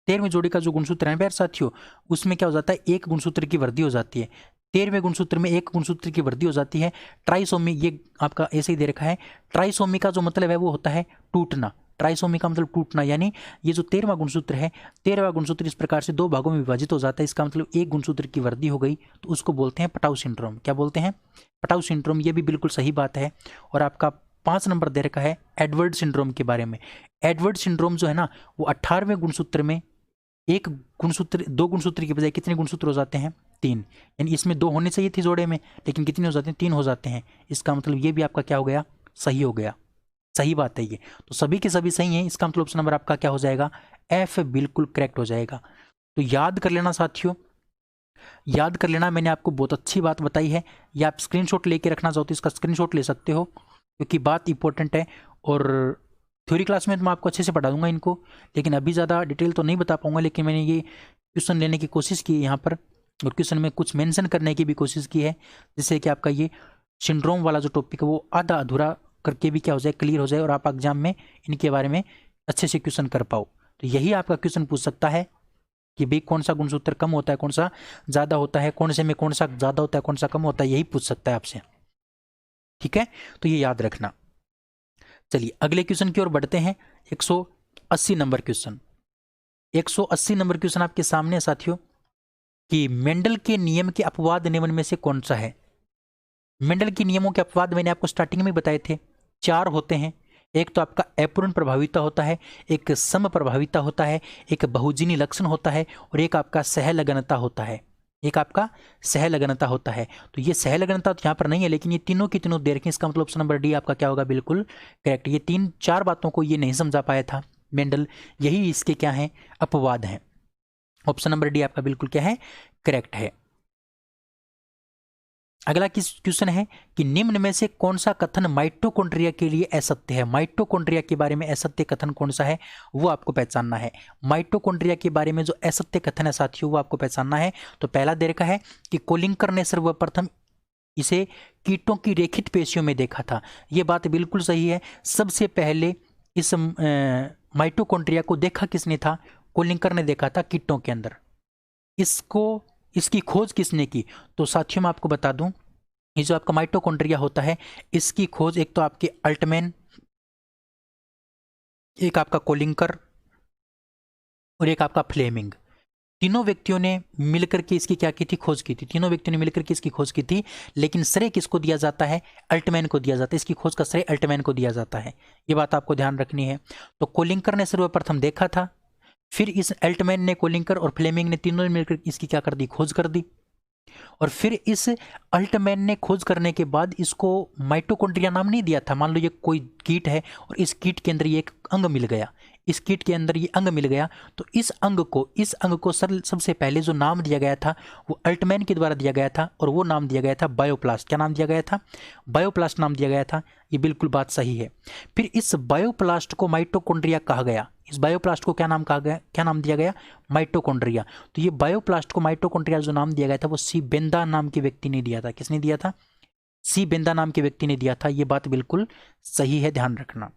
13वीं जोड़ी का जो गुणसूत्र है प्यारे साथियों, उसमें क्या हो जाता है, एक गुणसूत्र की वृद्धि हो जाती है। 13वें गुणसूत्र में एक गुणसूत्र की वृद्धि हो जाती है। ट्राइसोमी, ये आपका ऐसे ही दे रखा है। ट्राइसोमी का जो मतलब है वो होता है टूटना। ट्राइसोमी का मतलब टूटना, यानी ये जो 13वां गुणसूत्र है, 13वां गुणसूत्र इस प्रकार से 2 भागों में विभाजित हो जाता है। इसका मतलब एक गुणसूत्र की वृद्धि हो गई, तो उसको बोलते हैं पटाउ सिंड्रोम। क्या बोलते हैं, पटाउ सिंड्रोम। ये भी बिल्कुल सही बात है। और आपका 5 नंबर दे रखा है एडवर्ड सिंड्रोम के बारे में। एडवर्ड सिंड्रोम जो है ना, वो 18वें गुणसूत्र में एक गुणसूत्र, 2 गुणसूत्र की बजाय कितने गुणसूत्र हो जाते हैं, 3। यानी इसमें 2 होने चाहिए थे जोड़े में, लेकिन कितने हो जाते हैं, 3 हो जाते हैं। इसका मतलब ये भी आपका क्या हो गया, सही हो गया। सही बात है ये, तो सभी के सभी सही हैं। इसका मतलब ऑप्शन नंबर आपका क्या हो जाएगा, एफ बिल्कुल करेक्ट हो जाएगा। तो याद कर लेना साथियों, याद कर लेना। मैंने आपको बहुत अच्छी बात बताई है, या आप स्क्रीनशॉट लेके रखना चाहो तो इसका स्क्रीनशॉट ले सकते हो, क्योंकि बात इंपॉर्टेंट है। और थ्योरी क्लास में तो मैं आपको अच्छे से पढ़ा दूंगा इनको, लेकिन अभी ज़्यादा डिटेल तो नहीं बता पाऊंगा। लेकिन मैंने ये क्वेश्चन लेने की कोशिश की है यहाँ पर, और क्वेश्चन में कुछ मेंशन करने की भी कोशिश की है, जिससे कि आपका ये सिंड्रोम वाला जो टॉपिक है वो आधा अधूरा करके भी क्या हो जाए, क्लियर हो जाए, और आप एग्जाम में इनके बारे में अच्छे से क्वेश्चन कर पाओ। तो यही आपका क्वेश्चन पूछ सकता है कि भाई कौन सा गुणसूत्र कम होता है, कौन सा ज़्यादा होता है, कौन से में कौन सा ज़्यादा होता है, कौन सा कम होता है, यही पूछ सकता है आपसे। ठीक है, तो ये याद रखना। चलिए अगले क्वेश्चन की ओर बढ़ते हैं। 180 नंबर क्वेश्चन, 180 नंबर क्वेश्चन आपके सामने है साथियों, कि मेंडल के नियम के अपवाद निम्न में से कौन सा है। मेंडल के नियमों के अपवाद मैंने आपको स्टार्टिंग में बताए थे, 4 होते हैं। एक तो आपका अपूर्ण प्रभाविता होता है, एक सम प्रभाविता होता है, एक बहुजिनी लक्षण होता है, और एक आपका सहलगनता होता है। एक आपका सहलगनता होता है। तो ये सहलगनता तो यहाँ पर नहीं है, लेकिन ये तीनों की तीनों दे रखे हैं। इसका मतलब ऑप्शन नंबर डी आपका क्या होगा, बिल्कुल करेक्ट। ये 3-4 बातों को ये नहीं समझा पाया था मेंडल, यही इसके क्या है, अपवाद हैं। ऑप्शन नंबर डी आपका बिल्कुल क्या है, करेक्ट है। अगला क्वेश्चन है कि निम्न में से कौन सा कथन माइटोकॉन्ड्रिया के लिए असत्य है। माइटोकॉन्ड्रिया के बारे में असत्य कथन कौन सा है, वो आपको पहचानना है। माइटोकॉन्ड्रिया के बारे में जो असत्य कथन है साथियों, वो आपको पहचानना है। तो पहला दे रखा है कि कोलिंकर ने सर्वप्रथम इसे कीटों की रेखित पेशियों में देखा था। ये बात बिल्कुल सही है। सबसे पहले इस माइटोकॉन्ड्रिया को देखा किसने था, कोलिंकर ने देखा था कीटों के अंदर। इसकी खोज किसने की, तो साथियों मैं आपको बता दूं, ये जो आपका माइटोकॉन्ड्रिया होता है, इसकी खोज एक तो आपके अल्टमैन, एक आपका कोलिंकर, और एक आपका फ्लेमिंग। तीनों व्यक्तियों ने मिलकर के इसकी क्या की थी, खोज की थी। तीनों व्यक्तियों ने मिलकर के इसकी खोज की थी, लेकिन श्रेय किसको दिया जाता है, अल्टमैन को दिया जाता है। इसकी खोज का श्रेय अल्टमैन को दिया जाता है, ये बात आपको ध्यान रखनी है। तो कोलिंकर ने सर्वप्रथम देखा था, फिर इस अल्टमैन ने, कोलिंकर और फ्लेमिंग ने, तीनों ने मिलकर इसकी क्या कर दी, खोज कर दी। और फिर इस अल्टमैन ने खोज करने के बाद इसको माइटोकॉन्ड्रिया नाम नहीं दिया था। मान लो ये कोई कीट है और इस कीट के अंदर ये एक अंग मिल गया, इस कीट के अंदर ये अंग मिल गया, तो इस अंग को सबसे पहले जो नाम दिया गया था वो अल्टमैन के द्वारा दिया गया था, और वो नाम दिया गया था बायोप्लास्ट। क्या नाम दिया गया था, बायोप्लास्ट नाम दिया गया था। ये बिल्कुल बात सही है। फिर इस बायोप्लास्ट को माइटोकॉन्ड्रिया कहा गया, इस बायोप्लास्ट को क्या नाम कहा गया, क्या नाम दिया गया? माइटोकॉन्ड्रिया। तो ये बायोप्लास्ट को माइटोकॉन्ड्रिया जो नाम दिया गया था वो सी बेंदा नाम के व्यक्ति ने दिया था। किसने दिया था? सी बेंदा नाम के व्यक्ति ने दिया था। ये बात बिल्कुल सही है, ध्यान रखना।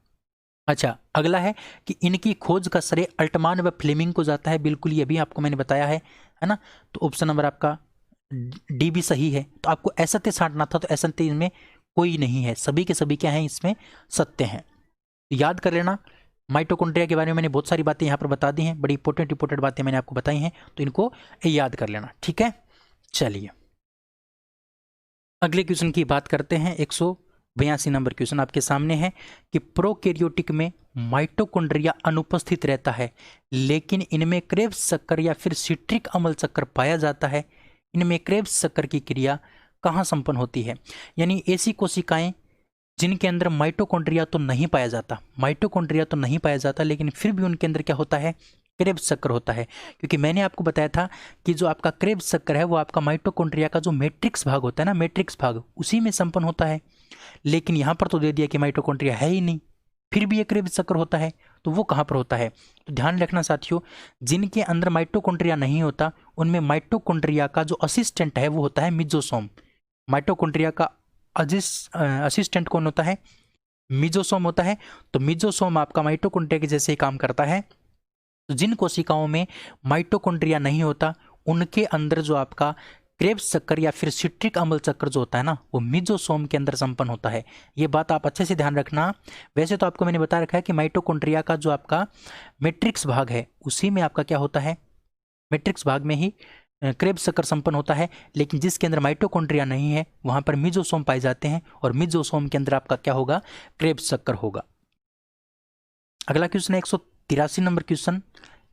अच्छा, अगला है कि इनकी खोज का श्रेय अल्टमान व फ्लेमिंग को जाता है। बिल्कुल, ये भी आपको मैंने बताया है ना। तो ऑप्शन नंबर आपका डी भी सही है। तो आपको असत्य छांटना था, तो असत्य इसमें कोई नहीं है, सभी के सभी क्या हैं इसमें? सत्य हैं। तो याद कर लेना, माइटोकॉन्ड्रिया के बारे में मैंने बहुत सारी बातें यहाँ पर बता दी हैं, बड़ी इंपॉर्टेंट बातें मैंने आपको बताई हैं, तो इनको याद कर लेना, ठीक है। चलिए अगले क्वेश्चन की बात करते हैं। 182 नंबर क्वेश्चन आपके सामने है कि प्रोकैरियोटिक में माइटोकॉन्ड्रिया अनुपस्थित रहता है, लेकिन इनमें क्रेब्स शक्कर या फिर सिट्रिक अम्ल शक्कर पाया जाता है। इनमें क्रेब्स शक्कर की क्रिया कहाँ संपन्न होती है? यानी ऐसी कोशिकाएं जिनके अंदर माइटोकॉन्ड्रिया तो नहीं पाया जाता, माइटोकॉन्ड्रिया तो नहीं पाया जाता, लेकिन फिर भी उनके अंदर क्या होता है? क्रेब्स शक्कर होता है। क्योंकि मैंने आपको बताया था कि जो आपका क्रेब्स शक्कर है वो आपका माइटोकॉन्ड्रिया का जो मैट्रिक्स भाग होता है ना, मैट्रिक्स भाग, उसी में संपन्न होता है। लेकिन यहाँ पर तो दे दिया कि माइटोकॉन्ड्रिया है ही नहीं, फिर भी ये क्रेब्स शक्कर होता है, तो वो कहाँ पर होता है? तो ध्यान रखना साथियों, जिनके अंदर माइटोकॉन्ड्रिया नहीं होता उनमें माइटोकॉन्ड्रिया का जो असिस्टेंट है वो होता है मिजोसोम। माइटोकॉन्ड्रिया का असिस्टेंट कौन होता है? मिजोसोम होता है। तो मिजोसोम आपका माइटोकॉन्ड्रिया के जैसे ही काम करता है। तो जिन कोशिकाओं में माइटोकॉन्ड्रिया नहीं होता उनके अंदर जो आपका क्रेब्स शक्कर या फिर सिट्रिक अम्ल शक्कर जो होता है ना, वो मिजोसोम के अंदर संपन्न होता है। ये बात आप अच्छे से ध्यान रखना। वैसे तो आपको मैंने बता रखा है कि माइटोकॉन्ड्रिया का जो आपका मैट्रिक्स भाग है उसी में आपका क्या होता है? मैट्रिक्स भाग में ही क्रेब्स शक्कर संपन्न होता है, लेकिन जिसके अंदर माइटोकॉन्ड्रिया नहीं है वहां पर मिजोसोम पाए जाते हैं, और मिजोसोम के अंदर आपका क्या होगा? क्रेब्स शक्कर होगा। अगला क्वेश्चन है 183 नंबर क्वेश्चन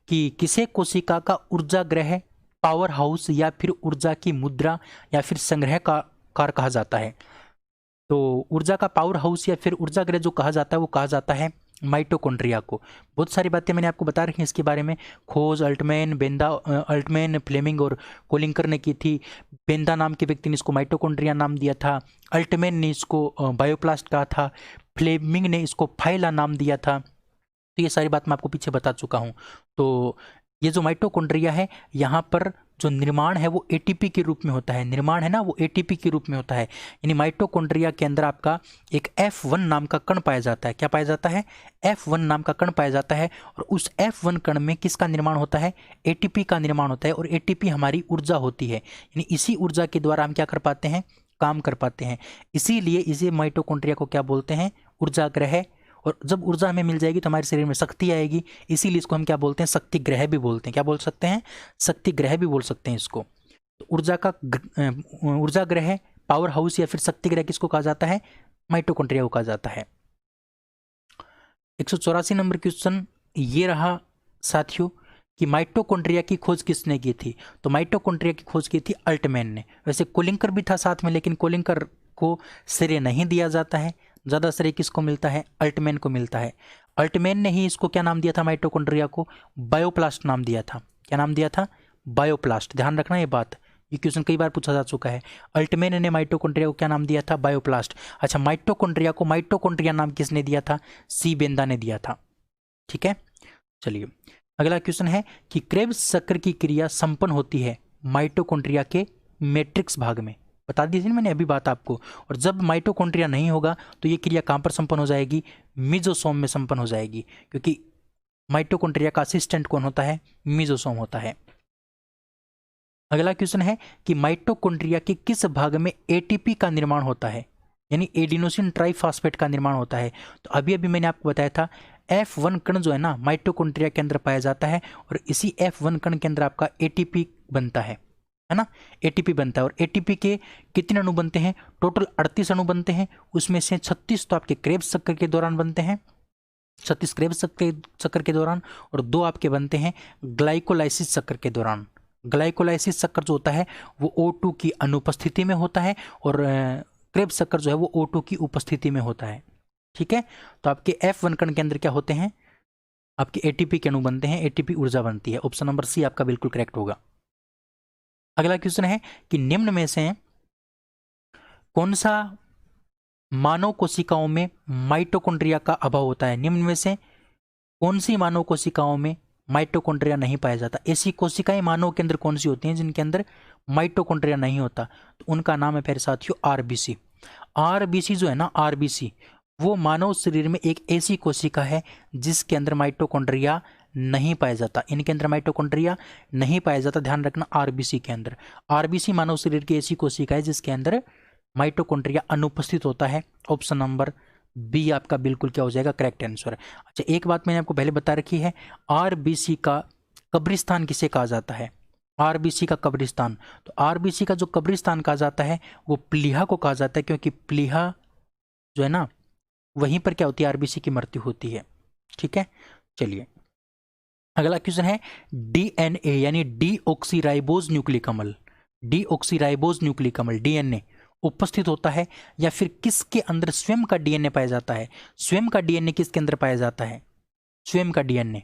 कि किसे कोशिका का ऊर्जा ग्रह, पावर हाउस या फिर ऊर्जा की मुद्रा या फिर संग्रह का कार कहा जाता है? तो ऊर्जा का पावर हाउस या फिर ऊर्जा ग्रह जो कहा जाता है वो कहा जाता है माइटोकॉन्ड्रिया को। बहुत सारी बातें मैंने आपको बता रखी हैं इसके बारे में। खोज अल्टमैन, फ्लेमिंग और कोलिंकर ने की थी। बेंदा नाम के व्यक्ति ने इसको माइटोकॉन्ड्रिया नाम दिया था। अल्टमैन ने इसको बायोप्लास्ट कहा था। फ्लेमिंग ने इसको फाइला नाम दिया था। तो ये सारी बात मैं आपको पीछे बता चुका हूँ। तो ये जो माइटोकॉन्ड्रिया है यहाँ पर जो निर्माण है वो एटीपी के रूप में होता है। निर्माण है ना, वो एटीपी के रूप में होता है। यानी माइटोकॉन्ड्रिया के अंदर आपका एक F1 नाम का कण पाया जाता है। क्या पाया जाता है? F1 नाम का कण पाया जाता है। और उस F1 कण में किसका निर्माण होता है? एटीपी का निर्माण होता है। और एटीपी हमारी ऊर्जा होती है, यानी इसी ऊर्जा के द्वारा हम क्या कर पाते हैं? काम कर पाते हैं। इसीलिए इसे माइटोकॉन्ड्रिया को क्या बोलते हैं? ऊर्जा ग्रह। और जब ऊर्जा हमें मिल जाएगी तो हमारे शरीर में शक्ति आएगी, इसीलिए इसको हम क्या बोलते हैं? शक्ति ग्रह भी बोलते हैं। क्या बोल सकते हैं? शक्ति ग्रह भी बोल सकते हैं इसको। तो ऊर्जा ग्रह, पावर हाउस या फिर शक्ति ग्रह किसको कहा जाता है? माइटोकॉन्ड्रिया को कहा जाता है। 184 नंबर क्वेश्चन ये रहा साथियों कि माइटोकॉन्ड्रिया की खोज किसने की थी? तो माइटोकॉन्ड्रिया की खोज की थी अल्टमैन ने। वैसे कोलिंकर भी था साथ में, लेकिन कोलिंकर को श्रेय नहीं दिया जाता है। ज़्यादा श्रेय किसको मिलता है? अल्टमैन को मिलता है। अल्टमैन ने ही इसको क्या नाम दिया था? माइटोकॉन्ड्रिया को बायोप्लास्ट नाम दिया था। क्या नाम दिया था? बायोप्लास्ट। ध्यान रखना ये बात, ये क्वेश्चन कई बार पूछा जा चुका है। अल्टमैन ने माइटोकॉन्ड्रिया को क्या नाम दिया था? बायोप्लास्ट। अच्छा, माइटोकॉन्ड्रिया को माइटोकॉन्ड्रिया नाम किसने दिया था? सी बेंदा ने दिया था। ठीक है, चलिए अगला क्वेश्चन है कि क्रेब्स शक्कर की क्रिया संपन्न होती है माइटोकॉन्ड्रिया के मैट्रिक्स भाग में। बता दी थी मैंने अभी बात आपको। और जब माइटोकॉन्ड्रिया नहीं होगा तो ये क्रिया कहाँ पर संपन्न हो जाएगी? मिजोसोम में संपन्न हो जाएगी, क्योंकि माइटोकॉन्ड्रिया का असिस्टेंट कौन होता है? मिजोसोम होता है। अगला क्वेश्चन है कि माइटोकॉन्ड्रिया के किस भाग में एटीपी का निर्माण होता है? यानी एडिनोसिन ट्राइफॉस्फेट का निर्माण होता है। तो अभी अभी मैंने आपको बताया था F1 कण जो है ना माइटोकॉन्ड्रिया के अंदर पाया जाता है, और इसी F1 कण के अंदर आपका एटीपी बनता है ना, एटीपी बनता है। और एटीपी के कितने अणु बनते हैं? टोटल 38 अणु बनते हैं। उसमें से 36 तो आपके क्रेब्स शक्कर के दौरान बनते हैं, 36 क्रेब्स शक्कर के दौरान, और 2 आपके बनते हैं ग्लाइकोलाइसिस शक्कर के दौरान। ग्लाइकोलाइसिस शक्कर जो होता है वो O2 की अनुपस्थिति में होता है, और क्रेब्स शक्कर जो है वो O2 की उपस्थिति में होता है। ठीक है, तो आपके F1 कण के अंदर क्या होते हैं? आपके एटीपी के अणु बनते हैं, एटीपी ऊर्जा बनती है। ऑप्शन नंबर सी आपका बिल्कुल करेक्ट होगा। अगला क्वेश्चन है कि निम्न में से कौन सा मानव कोशिकाओं में माइटोकॉन्ड्रिया का अभाव होता है? निम्न में से कौन सी मानव कोशिकाओं में माइटोकॉन्ड्रिया नहीं पाया जाता? ऐसी कोशिकाएं मानव के अंदर कौन सी होती हैं जिनके अंदर माइटोकॉन्ड्रिया नहीं होता? तो उनका नाम है प्यारे साथियों आरबीसी। आरबीसी जो है ना, आरबीसी वो मानव शरीर में एक ऐसी कोशिका है जिसके अंदर माइटोकॉन्ड्रिया नहीं पाया जाता। इनके अंदर माइटोकॉन्ड्रिया नहीं पाया जाता, ध्यान रखना। आरबीसी के अंदर, आरबीसी मानव शरीर की ऐसी कोशिका है जिसके अंदर माइटोकॉन्ड्रिया अनुपस्थित होता है। ऑप्शन नंबर बी आपका बिल्कुल क्या हो जाएगा? Correct answer. अच्छा, एक बात मैंने आपको पहले बता रखी है, आरबीसी का कब्रिस्तान किसे कहा जाता है? आरबीसी का कब्रिस्तान, तो आरबीसी का जो कब्रिस्तान कहा जाता है वो प्लीहा को कहा जाता है, क्योंकि प्लीहा जो है ना वहीं पर क्या होती है? आरबीसी की मृत्यु होती है। ठीक है, चलिए अगला क्वेश्चन है, डीएनए यानी डीऑक्सीराइबोज न्यूक्लिक अम्ल, डीऑक्सीराइबोज न्यूक्लिक अम्ल डीएनए उपस्थित होता है या फिर किसके अंदर स्वयं का डीएनए पाया जाता है? स्वयं का डीएनए किसके अंदर पाया जाता है? स्वयं का डीएनए,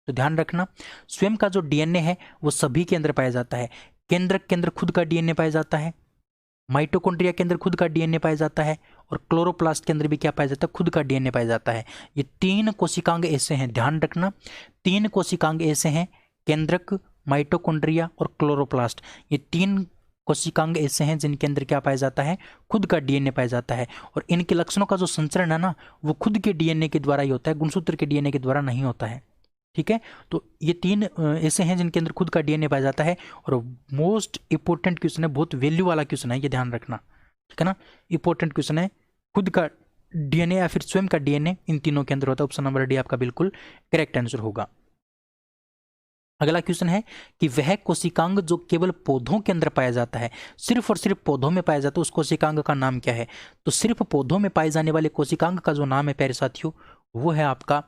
तो ध्यान रखना स्वयं का जो डीएनए है वो सभी के अंदर पाया जाता है। केंद्रक के अंदर खुद का डीएनए पाया जाता है, माइटोकॉन्ड्रिया के अंदर खुद का डीएनए पाया जाता है, और क्लोरोप्लास्ट के अंदर भी क्या पाया जाता है? खुद का डीएनए पाया जाता है। ये तीन कोशिकांग ऐसे हैं, ध्यान रखना, तीन कोशिकांग ऐसे हैं, केंद्रक, माइटोकॉन्ड्रिया और क्लोरोप्लास्ट, ये तीन कोशिकांग ऐसे हैं जिनके अंदर क्या पाया जाता है? खुद का डीएनए पाया जाता है। और इनके लक्षणों का जो संचरण है ना वो खुद के डीएनए के द्वारा ही होता है, गुणसूत्र के डीएनए के द्वारा नहीं होता है। ठीक है, तो ये तीन ऐसे हैं जिनके अंदर खुद का डीएनए पाया जाता है। और मोस्ट इंपॉर्टेंट क्वेश्चन है, बहुत वैल्यू वाला क्वेश्चन है, ये ध्यान रखना। ठीक है ना, इंपॉर्टेंट क्वेश्चन है, खुद का डीएनए या फिर स्वयं का डीएनए इन तीनों के अंदर होता है। ऑप्शन नंबर डी आपका बिल्कुल करेक्ट आंसर होगा। अगला क्वेश्चन है कि वह कोशिकांग जो केवल पौधों के अंदर पाया जाता है, सिर्फ और सिर्फ पौधों में पाया जाता है, उस कोशिकांग का नाम क्या है? तो सिर्फ पौधों में पाए जाने वाले कोशिकांग का जो नाम है प्यारे साथियों वो है आपका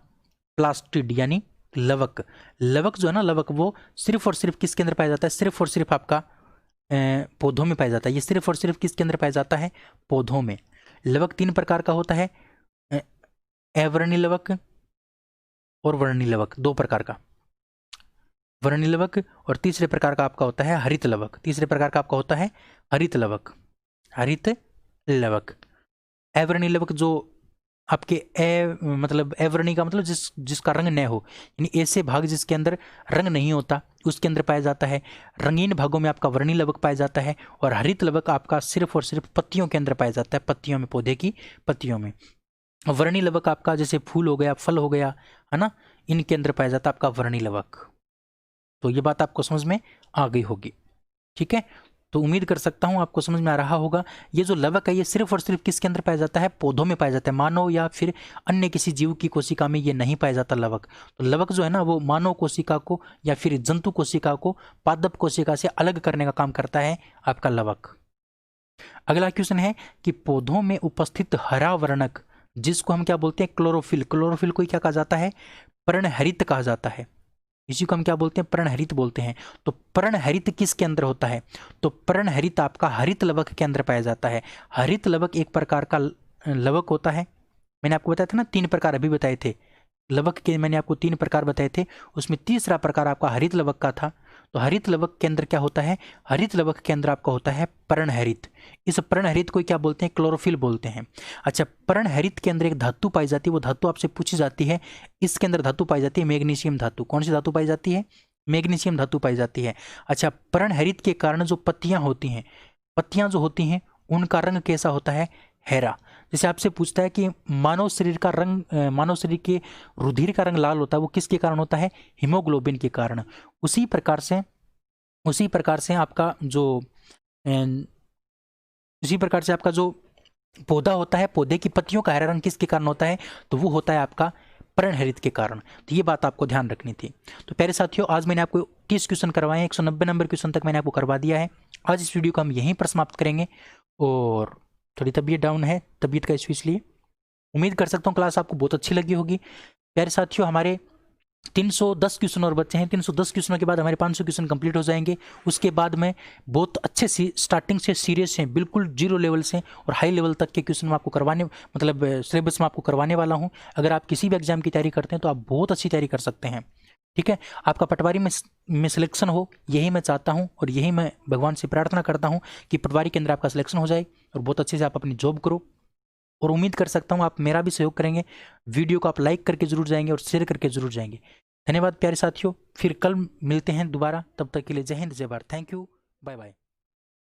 प्लास्टिड यानी लवक। लवक जो है ना, लवक वो सिर्फ और सिर्फ किसके अंदर पाया जाता है? सिर्फ और सिर्फ आपका पौधों में पाया जाता है। ये सिर्फ और सिर्फ किसके अंदर पाया जाता है? पौधों में। लवक तीन प्रकार का होता है, अवर्णी लवक और वर्णी लवक, दो प्रकार का, वर्णी लवक, और तीसरे प्रकार का आपका होता है हरित लवक। तीसरे प्रकार का आपका होता है हरित लवक, हरित लवक। अवर्णी लवक जो आपके मतलब अवर्णी का मतलब जिसका रंग न हो, यानी ऐसे भाग जिसके अंदर रंग नहीं होता उसके अंदर पाया जाता है। रंगीन भागों में आपका वर्णी लवक पाया जाता है। और हरित लवक आपका सिर्फ और सिर्फ पत्तियों के अंदर पाया जाता है, पत्तियों में, पौधे की पत्तियों में। वर्णी लवक आपका जैसे फूल हो गया, फल हो गया, है ना, इनके अंदर पाया जाता है आपका वर्णी लवक। तो ये बात आपको समझ में आ गई होगी। ठीक है, तो उम्मीद कर सकता हूं आपको समझ में आ रहा होगा। ये जो लवक है ये सिर्फ और सिर्फ किसके अंदर पाया जाता है? पौधों में पाया जाता है। मानव या फिर अन्य किसी जीव की कोशिका में ये नहीं पाया जाता लवक। तो लवक जो है ना वो मानव कोशिका को या फिर जंतु कोशिका को पादप कोशिका से अलग करने का काम करता है आपका लवक। अगला क्वेश्चन है कि पौधों में उपस्थित हरा वर्णक जिसको हम क्या बोलते हैं? क्लोरोफिल। क्लोरोफिल को क्या कहा जाता है? पर्णहरित कहा जाता है। इसी को हम क्या बोलते हैं? पर्णहरित बोलते हैं। तो पर्णहरित किसके अंदर होता है? तो पर्णहरित आपका हरित लवक के अंदर पाया जाता है। हरित लवक एक प्रकार का लवक होता है। मैंने आपको बताया था ना, तीन प्रकार अभी बताए थे लवक के, मैंने आपको तीन प्रकार बताए थे, उसमें तीसरा प्रकार आपका हरित लवक का था। तो हरित लवक के अंदर क्या होता है? हरित लवक के अंदर आपका होता है पर्णहरित। इस पर्णहरित को क्या बोलते हैं? क्लोरोफिल बोलते हैं। अच्छा, पर्णहरित के अंदर एक धातु पाई जाती है, वो धातु आपसे पूछी जाती है। इसके अंदर धातु पाई जाती है मैग्नीशियम धातु। कौन सी धातु पाई जाती है? मैग्नीशियम धातु पाई जाती है। अच्छा, पर्णहरित के कारण जो पत्तियां होती हैं, पत्तियां जो होती हैं उनका रंग कैसा होता है? हरा। जैसे आपसे पूछता है कि मानव शरीर का रंग, मानव शरीर के रुधिर का रंग लाल होता है, वो किसके कारण होता है? हीमोग्लोबिन के कारण। उसी प्रकार से आपका जो उसी प्रकार से आपका जो पौधा होता है, पौधे की पत्तियों का हरा रंग किसके कारण होता है? तो वो होता है आपका पर्णहरित के कारण। तो ये बात आपको ध्यान रखनी थी। तो प्यारे साथियों, आज मैंने आपको 30 क्वेश्चन करवाए हैं, 190 नंबर क्वेश्चन तक मैंने आपको करवा दिया है। आज इस वीडियो को हम यहीं पर समाप्त करेंगे। और थोड़ी तबीयत डाउन है, तबीयत का इशू, इसलिए उम्मीद कर सकता हूँ क्लास आपको बहुत अच्छी लगी होगी। प्यारे साथियों, हमारे 310 क्वेश्चन और बच्चे हैं। 310 क्वेश्चनों के बाद हमारे 500 क्वेश्चन कंप्लीट हो जाएंगे। उसके बाद में बहुत अच्छे से स्टार्टिंग से सीरियस हैं, बिल्कुल जीरो लेवल से और हाई लेवल तक के क्वेश्चन मैं आपको करवाने, मतलब सिलेबस में आपको करवाने वाला हूं। अगर आप किसी भी एग्जाम की तैयारी करते हैं तो आप बहुत अच्छी तैयारी कर सकते हैं। ठीक है, आपका पटवारी में सिलेक्शन हो, यही मैं चाहता हूं और यही मैं भगवान से प्रार्थना करता हूं कि पटवारी के अंदर आपका सिलेक्शन हो जाए और बहुत अच्छे से आप अपनी जॉब करो। और उम्मीद कर सकता हूँ आप मेरा भी सहयोग करेंगे। वीडियो को आप लाइक करके जरूर जाएंगे और शेयर करके जरूर जाएंगे। धन्यवाद प्यारे साथियों, फिर कल मिलते हैं दोबारा, तब तक के लिए जय हिंद जय Bharat. Thank you, bye bye.